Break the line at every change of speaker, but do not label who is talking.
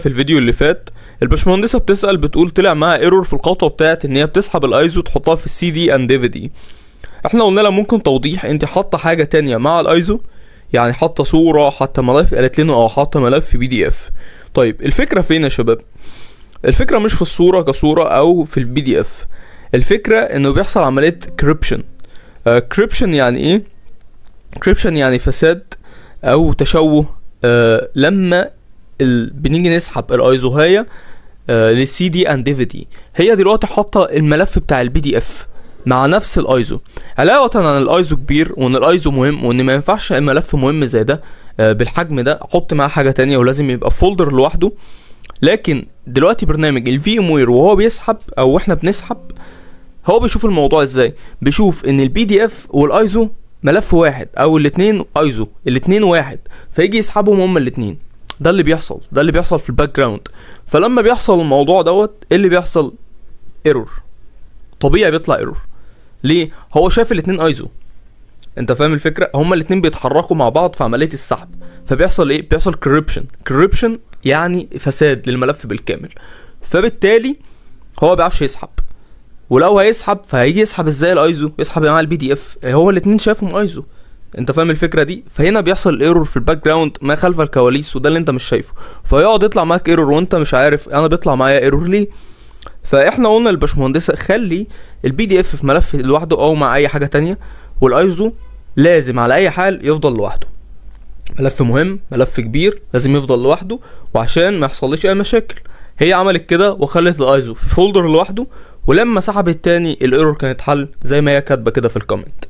في الفيديو اللي فات الباشمهندسه بتسأل بتقول طلع معاها ايرور في الخطوه بتاعت ان هي بتسحب الايزو تحطها في السي دي اند دي في دي. احنا قلنا لها ممكن توضيح، انت حاطه حاجه تانية مع الايزو، يعني حاطه صوره، حاطه ملف، قالت لنا حاطه ملف بي دي اف. طيب الفكره فين يا شباب؟ الفكره مش في الصوره كصوره او في البي دي اف، الفكره انه بيحصل عمليه كريبشن. كريبشن يعني ايه؟ كريبشن يعني فساد او تشوه. لما بنيجي نسحب الايزوهايه للسي دي اند دي في دي، هي دلوقتي حاطه الملف بتاع البي دي اف مع نفس الايزو، علاوه عن الايزو كبير وان الايزو مهم وان ما ينفعش الملف مهم زي ده بالحجم ده احط معاه حاجه تانية ولازم يبقى فولدر لوحده. لكن دلوقتي برنامج الفي ام وير وهو بيسحب او احنا بنسحب، هو بيشوف الموضوع ازاي؟ بيشوف ان البي دي اف والايزو ملف واحد او الاتنين ايزو، الاتنين واحد، فيجي يسحبهم هما الاتنين. ده اللي بيحصل في الباك جراوند. فلما بيحصل الموضوع دوت، اللي بيحصل ايرور طبيعي، بيطلع ايرور. ليه؟ هو شاف الاتنين ايزو، انت فاهم الفكره؟ هما الاتنين بيتحركوا مع بعض في عمليه السحب، فبيحصل ايه؟ بيحصل كريبشن يعني فساد للملف بالكامل. فبالتالي هو بيعرفش يسحب، ولو هيسحب فهيجي يسحب ازاي الايزو؟ يسحب مع البي دي اف، هو الاتنين شافهم ايزو، انت فاهم الفكره دي؟ فهنا بيحصل ايرور في الباك جراوند ما خلف الكواليس، وده اللي انت مش شايفه، فيقعد يطلع معاك ايرور وانت مش عارف انا بيطلع معايا ايرور ليه. فاحنا قلنا للباشمهندسه خلي البي دي اف في ملف لوحده او مع اي حاجه تانية، والايزو لازم على اي حال يفضل لوحده. ملف مهم، ملف كبير، لازم يفضل لوحده وعشان ما يحصلش اي مشاكل. هي عملت كده وخلت الايزو في فولدر لوحده، ولما سحبت تاني الايرور كانت حل زي ما هي كاتبه كده في الكومنت.